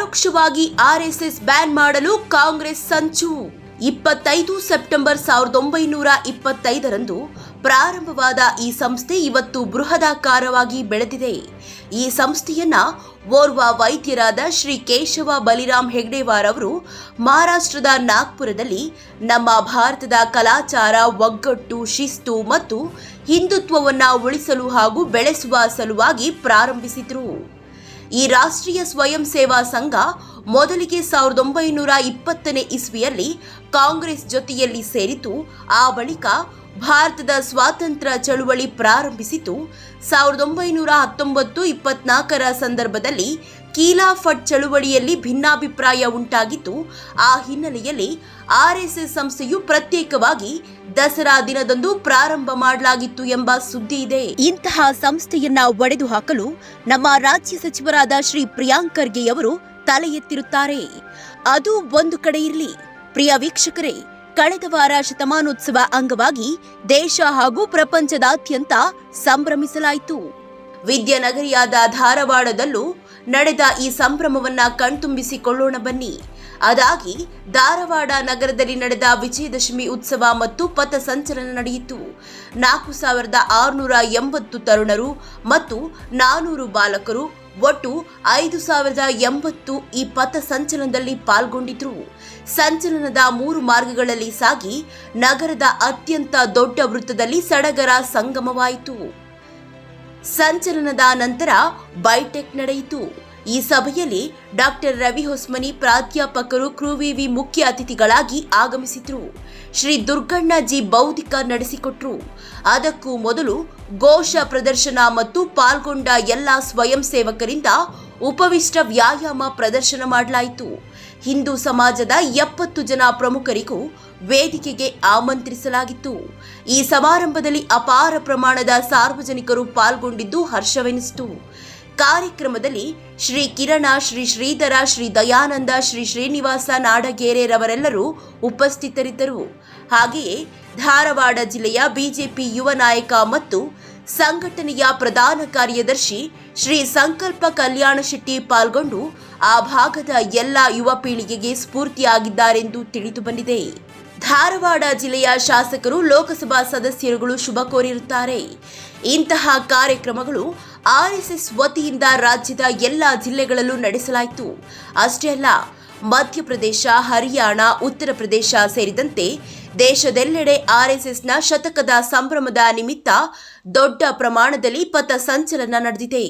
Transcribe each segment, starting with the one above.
ಪರೋಕ್ಷವಾಗಿ RSS ban ಮಾಡಲು ಕಾಂಗ್ರೆಸ್ ಸಂಚು. 25 ಸೆಪ್ಟೆಂಬರ್ 1925ರಂದು ಪ್ರಾರಂಭವಾದ ಈ ಸಂಸ್ಥೆ ಇವತ್ತು ಬೃಹದಾಕಾರವಾಗಿ ಬೆಳೆದಿದೆ. ಈ ಸಂಸ್ಥೆಯನ್ನ ಓರ್ವ ವೈದ್ಯರಾದ ಶ್ರೀ ಕೇಶವ ಬಲಿರಾಮ್ ಹೆಗ್ಡೆವಾರ್ ಅವರು ಮಹಾರಾಷ್ಟ್ರದ ನಾಗ್ಪುರದಲ್ಲಿ ನಮ್ಮ ಭಾರತದ ಕಲಾಚಾರ, ಒಗ್ಗಟ್ಟು, ಶಿಸ್ತು ಮತ್ತು ಹಿಂದುತ್ವವನ್ನು ಉಳಿಸಲು ಹಾಗೂ ಬೆಳೆಸುವ ಸಲುವಾಗಿ ಪ್ರಾರಂಭಿಸಿದರು. ಈ ರಾಷ್ಟ್ರೀಯ ಸ್ವಯಂ ಸೇವಾ ಸಂಘ ಮೊದಲಿಗೆ 1920ನೇ ಇಸ್ವಿಯಲ್ಲಿ ಕಾಂಗ್ರೆಸ್ ಜೊತೆಯಲ್ಲಿ ಸೇರಿತು. ಆ ಬಳಿಕ ಭಾರತದ ಸ್ವಾತಂತ್ರ್ಯ ಚಳುವಳಿ ಪ್ರಾರಂಭಿಸಿತು. 1919-24ರ ಸಂದರ್ಭದಲ್ಲಿ ಖಿಲಾಫಟ್ ಚಳುವಳಿಯಲ್ಲಿ ಭಿನ್ನಾಭಿಪ್ರಾಯ ಉಂಟಾಗಿತ್ತು. ಆ ಹಿನ್ನೆಲೆಯಲ್ಲಿ ಆರ್ಎಸ್ಎಸ್ ಸಂಸ್ಥೆಯು ಪ್ರತ್ಯೇಕವಾಗಿ ದಸರಾ ದಿನದಂದು ಪ್ರಾರಂಭ ಮಾಡಲಾಗಿತ್ತು ಎಂಬ ಸುದ್ದಿ ಇದೆ. ಇಂತಹ ಸಂಸ್ಥೆಯನ್ನ ಒಡೆದು ಹಾಕಲು ನಮ್ಮ ರಾಜ್ಯ ಸಚಿವರಾದ ಶ್ರೀ ಪ್ರಿಯಾಂಕ್ ಖರ್ಗೆ ಅವರು ತಲೆ ಎತ್ತಿರುತ್ತಾರೆ. ಅದು ಒಂದು ಕಡೆ ಇರಲಿ, ಪ್ರಿಯ ವೀಕ್ಷಕರೇ, ಕಳೆದ ವಾರ ಶತಮಾನೋತ್ಸವ ಅಂಗವಾಗಿ ದೇಶ ಹಾಗೂ ಪ್ರಪಂಚದಾದ್ಯಂತ ಸಂಭ್ರಮಿಸಲಾಯಿತು. ವಿದ್ಯಾನಗರಿಯಾದ ಧಾರವಾಡದಲ್ಲೂ ನಡೆದ ಈ ಸಂಭ್ರಮವನ್ನ ಕಣ್ತುಂಬಿಸಿಕೊಳ್ಳೋಣ ಬನ್ನಿ. ಅದಾಗಿ ಧಾರವಾಡ ನಗರದಲ್ಲಿ ನಡೆದ ವಿಜಯದಶಮಿ ಉತ್ಸವ ಮತ್ತು ಪಥಸಂಚಲನ ನಡೆಯಿತು. 4680 ತರುಣರು ಮತ್ತು 400 ಬಾಲಕರು, ಒಟ್ಟು 5080 ಈ ಪಥಸಂಚಲನದಲ್ಲಿ ಪಾಲ್ಗೊಂಡಿದ್ರು. ಸಂಚಲನದ 3 ಮಾರ್ಗಗಳಲ್ಲಿ ಸಾಗಿ ನಗರದ ಅತ್ಯಂತ ದೊಡ್ಡ ವೃತ್ತದಲ್ಲಿ ಸಡಗರ ಸಂಗಮವಾಯಿತು. ಸಂಚಲನದ ನಂತರ ಬೈಟೆಕ್ ನಡೆಯಿತು. ಈ ಸಭೆಯಲ್ಲಿ ಡಾಕ್ಟರ್ ರವಿ ಹೊಸ್ಮನಿ ಪ್ರಾಧ್ಯಾಪಕರು, ಕ್ರೂವಿವಿ ಮುಖ್ಯ ಅತಿಥಿಗಳಾಗಿ ಆಗಮಿಸಿದ್ರು. ಶ್ರೀ ದುರ್ಗಣ್ಣ ಜಿ ಬೌದ್ಧಿಕ ನಡೆಸಿಕೊಟ್ರು. ಅದಕ್ಕೂ ಮೊದಲು ಘೋಷ ಪ್ರದರ್ಶನ ಮತ್ತು ಪಾಲ್ಗೊಂಡ ಎಲ್ಲ ಸ್ವಯಂ ಸೇವಕರಿಂದ ಉಪವಿಷ್ಟ ವ್ಯಾಯಾಮ ಪ್ರದರ್ಶನ ಮಾಡಲಾಯಿತು. ಹಿಂದೂ ಸಮಾಜದ 70 ಜನ ಪ್ರಮುಖರಿಗೂ ವೇದಿಕೆಗೆ ಆಮಂತ್ರಿಸಲಾಗಿತ್ತು. ಈ ಸಮಾರಂಭದಲ್ಲಿ ಅಪಾರ ಪ್ರಮಾಣದ ಸಾರ್ವಜನಿಕರು ಪಾಲ್ಗೊಂಡಿದ್ದು ಹರ್ಷವೆನಿಸಿತು. ಕಾರ್ಯಕ್ರಮದಲ್ಲಿ ಶ್ರೀ ಕಿರಣ, ಶ್ರೀ ಶ್ರೀಧರ, ಶ್ರೀ ದಯಾನಂದ, ಶ್ರೀ ಶ್ರೀನಿವಾಸ ನಾಡಗೇರೆರವರೆಲ್ಲರೂ ಉಪಸ್ಥಿತರಿದ್ದರು. ಹಾಗೆಯೇ ಧಾರವಾಡ ಜಿಲ್ಲೆಯ ಬಿಜೆಪಿ ಯುವ ನಾಯಕ ಮತ್ತು ಸಂಘಟನೆಯ ಪ್ರಧಾನ ಕಾರ್ಯದರ್ಶಿ ಶ್ರೀ ಸಂಕಲ್ಪ ಕಲ್ಯಾಣ ಶೆಟ್ಟಿ ಪಾಲ್ಗೊಂಡು ಆ ಭಾಗದ ಎಲ್ಲ ಯುವ ಪೀಳಿಗೆಗೆ ಸ್ಫೂರ್ತಿಯಾಗಿದ್ದಾರೆಂದು ತಿಳಿದು ಬಂದಿದೆ. ಧಾರವಾಡ ಜಿಲ್ಲೆಯ ಶಾಸಕರು, ಲೋಕಸಭಾ ಸದಸ್ಯರುಗಳು ಶುಭ ಕೋರಿರುತ್ತಾರೆ. ಇಂತಹ ಕಾರ್ಯಕ್ರಮಗಳು ಆರ್ಎಸ್ಎಸ್ ವತಿಯಿಂದ ರಾಜ್ಯದ ಎಲ್ಲ ಜಿಲ್ಲೆಗಳಲ್ಲೂ ನಡೆಸಲಾಯಿತು. ಅಷ್ಟೇ ಅಲ್ಲ, ಮಧ್ಯಪ್ರದೇಶ, ಹರಿಯಾಣ, ಉತ್ತರ ಪ್ರದೇಶ ಸೇರಿದಂತೆ ದೇಶದೆಲ್ಲೆಡೆ ಆರ್ಎಸ್ಎಸ್ನ ಶತಕದ ಸಂಭ್ರಮದ ನಿಮಿತ್ತ ದೊಡ್ಡ ಪ್ರಮಾಣದಲ್ಲಿ ಪಥ ಸಂಚಲನ ನಡೆದಿದೆ.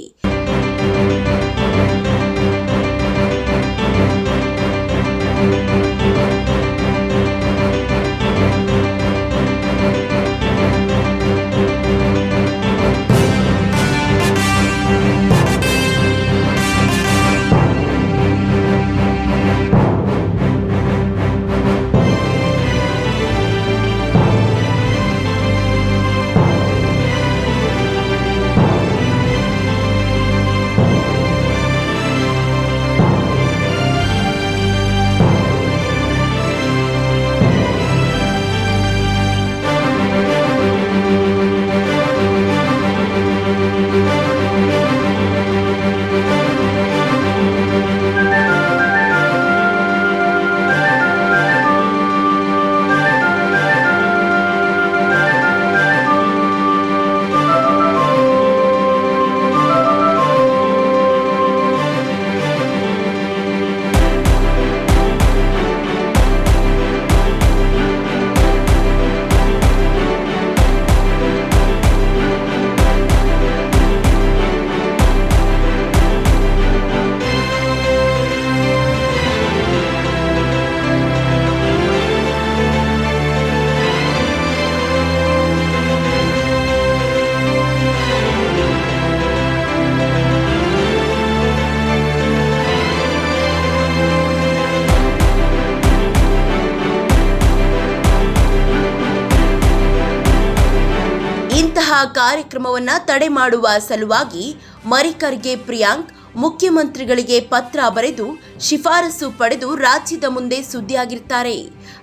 ಕಾರ್ಯಕ್ರಮವನ್ನು ತಡೆ ಮಾಡುವ ಸಲುವಾಗಿ ಮರಿಕರ್ಗೆ ಪ್ರಿಯಾಂಕ್ ಮುಖ್ಯಮಂತ್ರಿಗಳಿಗೆ ಪತ್ರ ಬರೆದು ಶಿಫಾರಸು ಪಡೆದು ರಾಜ್ಯದ ಮುಂದೆ ಸುದ್ದಿಯಾಗಿರ್ತಾರೆ.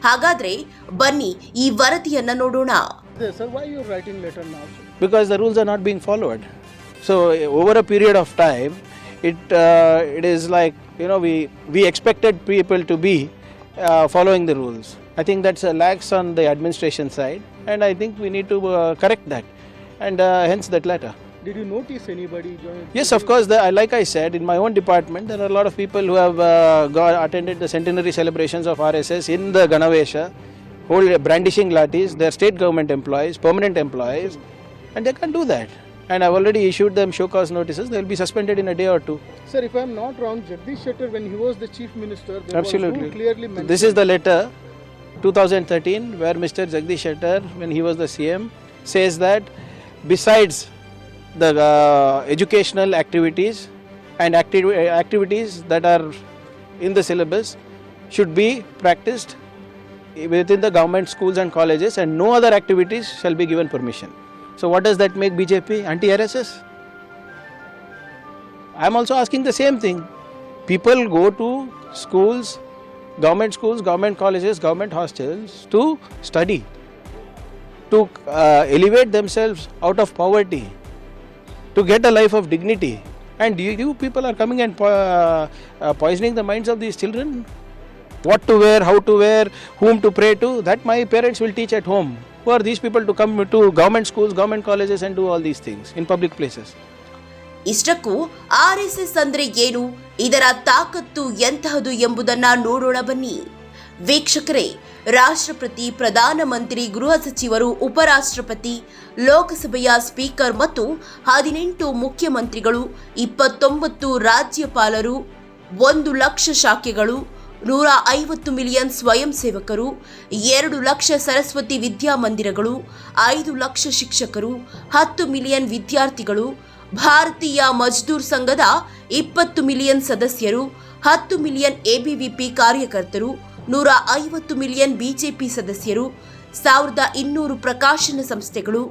ಹಾಗಾದ್ರೆ ಬನ್ನಿ ಈ ವರದಿಯನ್ನು ನೋಡೋಣ. Sir, why you writing letter now? Because the rules are not being followed. So over a period of time, it is like we expected people to be following the rules. I think that's a lax on the administration side, and I think we need to correct that, and hence that letter. Did you notice anybody join? Yes, of course. Like I said, in my own department, there are a lot of people who have attended the centenary celebrations of RSS in the Ganavesha, brandishing lathis. They are state government employees, permanent employees, and they can't do that. And I've already issued them show cause notices. They will be suspended in a day or two. Sir, if I'm not wrong, Jagdish Shettar, when he was the chief minister, there Absolutely. was no clearly mentioned. This is the letter, 2013, where Mr. Jagdish Shettar, when he was the CM, says that besides the educational activities and activities that are in the syllabus should be practiced within the government schools and colleges, and no other activities shall be given permission. So what does that make BJP? Anti-RSS? I am also asking the same thing. People go to schools, government colleges, government hostels to study, to elevate themselves out of poverty, to get a life of dignity. And you people are coming and poisoning the minds of these children. What to wear, how to wear, whom to pray to, that my parents will teach at home. Who are these people to come to government schools, government colleges and do all these things in public places? ಇಷ್ಟಕ್ಕೂ RSS ಅಂದ್ರೆ ಏನು, ಇದರ ತಾಕತ್ತು ಎಂತಹದು ಎಂಬುದನ್ನ ನೋಡೋಣ ಬನ್ನಿ. ವೀಕ್ಷಕರೇ, ರಾಷ್ಟ್ರಪತಿ, ಪ್ರಧಾನಮಂತ್ರಿ, ಗೃಹ ಸಚಿವರು, ಉಪರಾಷ್ಟ್ರಪತಿ, ಲೋಕಸಭೆಯ ಸ್ಪೀಕರ್ ಮತ್ತು 18 ಮುಖ್ಯಮಂತ್ರಿಗಳು, 29 ರಾಜ್ಯಪಾಲರು, 1 ಲಕ್ಷ ಶಾಖೆಗಳು, 150 ಮಿಲಿಯನ್ ಸ್ವಯಂ ಸೇವಕರು, 2 ಲಕ್ಷ ಸರಸ್ವತಿ ವಿದ್ಯಾಮಂದಿರಗಳು, 5 ಲಕ್ಷ ಶಿಕ್ಷಕರು, 10 ಮಿಲಿಯನ್ ವಿದ್ಯಾರ್ಥಿಗಳು, ಭಾರತೀಯ ಮಜ್ದೂರ್ ಸಂಘದ 20 ಮಿಲಿಯನ್ ಸದಸ್ಯರು, 10 ಮಿಲಿಯನ್ ಎಬಿವಿಪಿ ಕಾರ್ಯಕರ್ತರು, 150 ಮಿಲಿಯನ್ ಬಿಜೆಪಿ ಸದಸ್ಯರು, 1200 ಪ್ರಕಾಶನ ಸಂಸ್ಥೆಗಳು,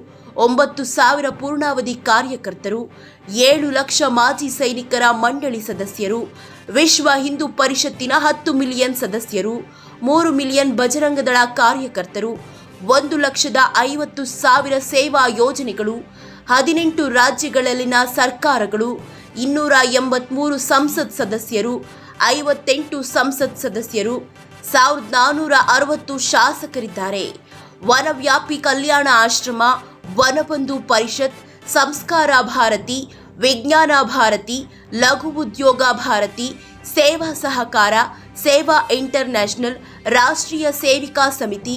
9,000 ಪೂರ್ಣಾವಧಿ ಕಾರ್ಯಕರ್ತರು, 7 ಲಕ್ಷ ಮಾಜಿ ಸೈನಿಕರ ಮಂಡಳಿ ಸದಸ್ಯರು, ವಿಶ್ವ ಹಿಂದೂ ಪರಿಷತ್ತಿನ 10 ಮಿಲಿಯನ್ ಸದಸ್ಯರು, 3 ಮಿಲಿಯನ್ ಬಜರಂಗದಳ ಕಾರ್ಯಕರ್ತರು, 1,50,000 ಸೇವಾ ಯೋಜನೆಗಳು, 18 ರಾಜ್ಯಗಳಲ್ಲಿನ ಸರ್ಕಾರಗಳು, 283 ಸಂಸತ್ ಸದಸ್ಯರು, 58 ಸಂಸತ್ ಸದಸ್ಯರು, 1,460 ಶಾಸಕರಿದ್ದಾರೆ. ವನವ್ಯಾಪಿ ಕಲ್ಯಾಣ ಆಶ್ರಮ, ವನಬಂಧು ಪರಿಷತ್, ಸಂಸ್ಕಾರ ಭಾರತಿ, ವಿಜ್ಞಾನ ಭಾರತಿ, ಲಘು ಉದ್ಯೋಗ ಭಾರತಿ, ಸೇವಾ ಸಹಕಾರ, ಸೇವಾ ಇಂಟರ್ನ್ಯಾಷನಲ್, ರಾಷ್ಟ್ರೀಯ ಸೇವಿಕಾ ಸಮಿತಿ,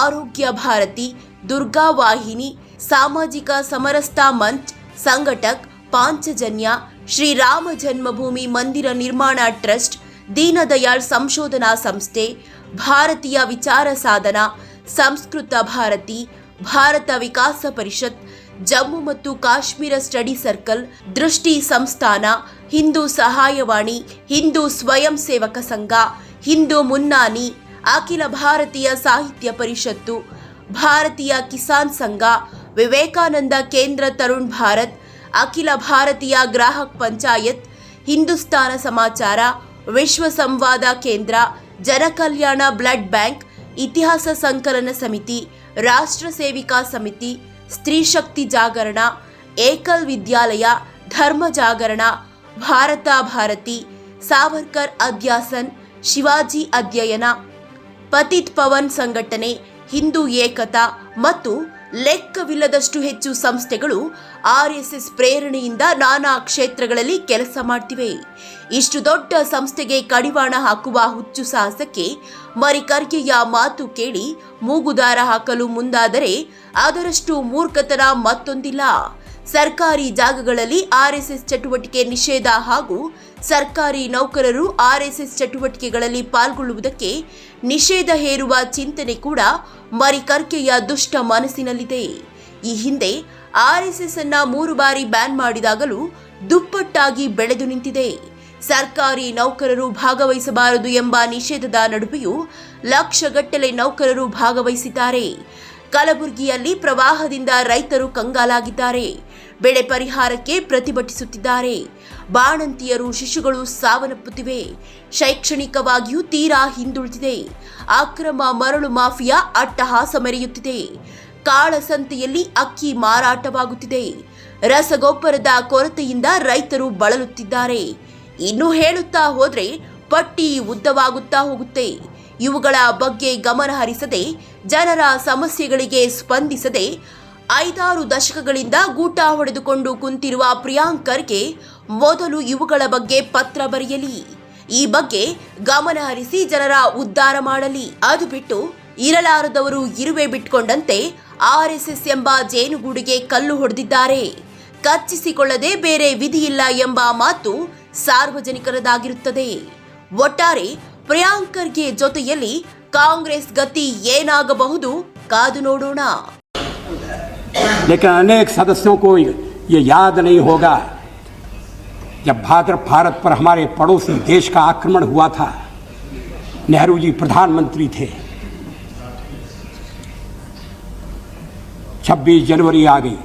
ಆರೋಗ್ಯ ಭಾರತಿ, ದುರ್ಗಾ ವಾಹಿನಿ, ಸಾಮಾಜಿಕ ಸಮರಸ್ತಾ ಮಂಚ್, ಸಂಘಟಕ್, ಪಾಂಚಜನ್ಯ, ಶ್ರೀರಾಮ ಜನ್ಮಭೂಮಿ ಮಂದಿರ ನಿರ್ಮಾಣ ಟ್ರಸ್ಟ್, ದೀನದಯಾಳ್ ಸಂಶೋಧನಾ ಸಂಸ್ಥೆ, ಭಾರತೀಯ ವಿಚಾರ ಸಾಧನ, ಸಂಸ್ಕೃತ ಭಾರತಿ, ಭಾರತ ವಿಕಾಸ ಪರಿಷತ್, ಜಮ್ಮು ಮತ್ತು ಕಾಶ್ಮೀರ ಸ್ಟಡಿ ಸರ್ಕಲ್, ದೃಷ್ಟಿ ಸಂಸ್ಥಾನ, ಹಿಂದೂ ಸಹಾಯವಾಣಿ, ಹಿಂದೂ ಸ್ವಯಂ ಸೇವಕ ಸಂಘ, ಹಿಂದೂ ಮುನ್ನಾನಿ, ಅಖಿಲ ಭಾರತೀಯ ಸಾಹಿತ್ಯ ಪರಿಷತ್ತು, ಭಾರತೀಯ ಕಿಸಾನ್ ಸಂಘ, ವಿವೇಕಾನಂದ ಕೇಂದ್ರ ತರುಣ್ ಭಾರತ್, ಅಖಿಲ ಭಾರತೀಯ ಗ್ರಾಹಕ್ ಪಂಚಾಯತ್, ಹಿಂದೂಸ್ತಾನ ಸಮಾಚಾರ, ವಿಶ್ವ ಸಂವಾದ ಕೇಂದ್ರ, ಜನಕಲ್ಯಾಣ ಬ್ಲಡ್ ಬ್ಯಾಂಕ್, ಇತಿಹಾಸ ಸಂಕಲನ ಸಮಿತಿ, ರಾಷ್ಟ್ರ ಸೇವಿಕಾ ಸಮಿತಿ, ಸ್ತ್ರೀ ಶಕ್ತಿ ಜಾಗರಣ, ಏಕಲ್ ವಿದ್ಯಾಲಯ, ಧರ್ಮ ಜಾಗರಣ, ಭಾರತ ಭಾರತಿ, ಸಾವರ್ಕರ್ ಅಧ್ಯಾಸನ್, ಶಿವಾಜಿ ಅಧ್ಯಯನ, ಪತಿತ್ ಪವನ್ ಸಂಘಟನೆ, ಹಿಂದೂ ಏಕತಾ ಮತ್ತು ಲೆಕ್ಕವಿಲ್ಲದಷ್ಟು ಹೆಚ್ಚು ಸಂಸ್ಥೆಗಳು ಆರ್ಎಸ್ಎಸ್ ಪ್ರೇರಣೆಯಿಂದ ನಾನಾ ಕ್ಷೇತ್ರಗಳಲ್ಲಿ ಕೆಲಸ ಮಾಡ್ತಿವೆ. ಇಷ್ಟು ದೊಡ್ಡ ಸಂಸ್ಥೆಗೆ ಕಡಿವಾಣ ಹಾಕುವ ಹುಚ್ಚು ಸಾಹಸಕ್ಕೆ ಮರಿಕರ್ಗೆಯ ಮಾತು ಕೇಳಿ ಮೂಗುದಾರ ಹಾಕಲು ಮುಂದಾದರೆ ಅದರಷ್ಟು ಮೂರ್ಖತನ ಮತ್ತೊಂದಿಲ್ಲ. ಸರ್ಕಾರಿ ಜಾಗಗಳಲ್ಲಿ ಆರ್ಎಸ್ಎಸ್ ಚಟುವಟಿಕೆ ನಿಷೇಧ ಹಾಗೂ ಸರ್ಕಾರಿ ನೌಕರರು ಆರ್ಎಸ್ಎಸ್ ಚಟುವಟಿಕೆಗಳಲ್ಲಿ ಪಾಲ್ಗೊಳ್ಳುವುದಕ್ಕೆ ನಿಷೇಧ ಹೇರುವ ಚಿಂತನೆ ಕೂಡ ಮರಿಕರ್ಗೆಯ ದುಷ್ಟ ಮನಸ್ಸಿನಲ್ಲಿದೆ. ಈ ಹಿಂದೆ ಆರ್ಎಸ್ಎಸ್ ಅನ್ನ 3 ಬಾರಿ ಬ್ಯಾನ್ ಮಾಡಿದಾಗಲೂ ದುಪ್ಪಟ್ಟಾಗಿ ಬೆಳೆದು ನಿಂತಿದೆ. ಸರ್ಕಾರಿ ನೌಕರರು ಭಾಗವಹಿಸಬಾರದು ಎಂಬ ನಿಷೇಧದ ನಡುವೆಯೂ ಲಕ್ಷಗಟ್ಟಲೆ ನೌಕರರು ಭಾಗವಹಿಸಿದ್ದಾರೆ. ಕಲಬುರಗಿಯಲ್ಲಿ ಪ್ರವಾಹದಿಂದ ರೈತರು ಕಂಗಾಲಾಗಿದ್ದಾರೆ. ಬೆಳೆ ಪರಿಹಾರಕ್ಕೆ ಪ್ರತಿಭಟಿಸುತ್ತಿದ್ದಾರೆ. ಬಾಣಂತಿಯರು, ಶಿಶುಗಳು ಸಾವನ್ನಪ್ಪುತ್ತಿವೆ. ಶೈಕ್ಷಣಿಕವಾಗಿಯೂ ತೀರಾ ಹಿಂದುಳಿದಿದೆ. ಅಕ್ರಮ ಮರಳು ಮಾಫಿಯಾ ಅಟ್ಟಹಾಸ ಮೆರೆಯುತ್ತಿದೆ. ಕಾಳಸಂತೆಯಲ್ಲಿ ಅಕ್ಕಿ ಮಾರಾಟವಾಗುತ್ತಿದೆ. ರಸಗೊಬ್ಬರದ ಕೊರತೆಯಿಂದ ರೈತರು ಬಳಲುತ್ತಿದ್ದಾರೆ. ಇನ್ನು ಹೇಳುತ್ತಾ ಹೋದ್ರೆ ಪಟ್ಟಿ ಉದ್ದವಾಗುತ್ತಾ ಹೋಗುತ್ತೆ. ಇವುಗಳ ಬಗ್ಗೆ ಗಮನ ಹರಿಸದೆ, ಜನರ ಸಮಸ್ಯೆಗಳಿಗೆ ಸ್ಪಂದಿಸದೆ 5-6 ದಶಕಗಳಿಂದ ಗೂಟ ಹೊಡೆದುಕೊಂಡು ಕುಂತಿರುವ ಪ್ರಿಯಾಂಕರ್ಗೆ ಮೊದಲು ಇವುಗಳ ಬಗ್ಗೆ ಪತ್ರ ಬರೆಯಲಿ. ಈ ಬಗ್ಗೆ ಗಮನ ಹರಿಸಿ ಜನರ ಉದ್ಧಾರ ಮಾಡಲಿ. ಅದು ಬಿಟ್ಟು ಇರಲಾರದವರು ಇರುವೆ ಬಿಟ್ಕೊಂಡಂತೆ RSS ಎಂಬ ಜೇನುಗೂಡಿಗೆ ಕಲ್ಲು ಹೊಡೆದಿದ್ದಾರೆ. ಕಚ್ಚಿಸಿಕೊಳ್ಳದೆ ಬೇರೆ ವಿಧಿಯಿಲ್ಲ ಎಂಬ ಮಾತು ಸಾರ್ವಜನಿಕರದಾಗಿರುತ್ತದೆ. ಒಟ್ಟಾರೆ ಪ್ರಿಯಾಂಕರ್ಗೆ ಜೊತೆಯಲ್ಲಿ ಕಾಂಗ್ರೆಸ್ ಗತಿ ಏನಾಗಬಹುದು ಕಾದು ನೋಡೋಣ. लेकिन अनेक सदस्यों को ये याद नहीं होगा जब भारत पर हमारे पड़ोसी देश का आक्रमण हुआ था। नेहरू जी प्रधानमंत्री थे, 26 जनवरी आ गई,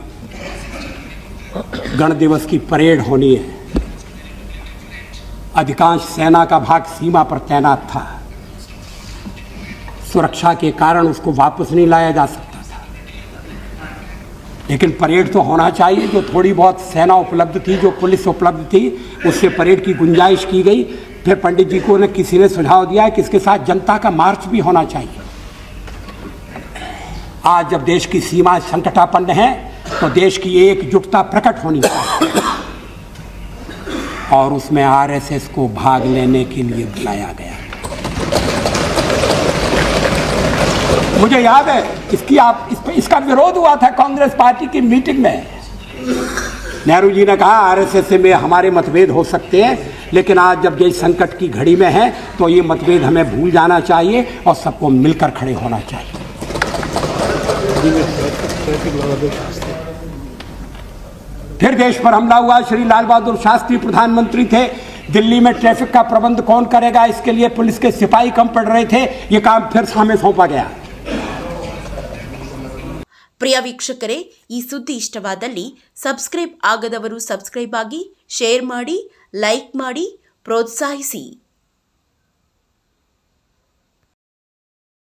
गण दिवस की परेड होनी है। अधिकांश सेना का भाग सीमा पर तैनात था। सुरक्षा के कारण उसको वापस नहीं लाया जा सकता था, लेकिन परेड तो होना चाहिए। जो थोड़ी बहुत सेना उपलब्ध थी, जो पुलिस उपलब्ध थी, उससे परेड की गुंजाइश की गई। फिर पंडित जी को किसी ने सुझाव दिया कि इसके साथ जनता का मार्च भी होना चाहिए। आज जब देश की सीमा संकटापन्न है तो देश की एकजुटता प्रकट होनी चाहिए, और उसमें RSS को भाग लेने के लिए बुलाया गया। मुझे याद है इसका विरोध हुआ था कांग्रेस पार्टी की मीटिंग में। नेहरू जी ने कहा RSS से में हमारे मतभेद हो सकते हैं, लेकिन आज जब ये संकट की घड़ी में है तो ये मतभेद हमें भूल जाना चाहिए और सबको मिलकर खड़े होना चाहिए। फिर देश पर हमला हुआ। श्री लाल बहादुर शास्त्री प्रधानमंत्री थे। दिल्ली में ट्रैफिक का प्रबंध कौन करेगा, इसके लिए पुलिस के सिपाही कम पड़ रहे थे। ये काम फिर हमें सौंपा गया। ಪ್ರಿಯ ವೀಕ್ಷಕರೇ, ಈ ಸುದ್ದಿ ಇಷ್ಟವಾದಲ್ಲಿ ಸಬ್ಸ್ಕ್ರೈಬ್ ಆಗದವರು ಸಬ್ಸ್ಕ್ರೈಬ್ ಆಗಿ, ಶೇರ್ ಮಾಡಿ, ಲೈಕ್ ಮಾಡಿ, ಪ್ರೋತ್ಸಾಹಿಸಿ.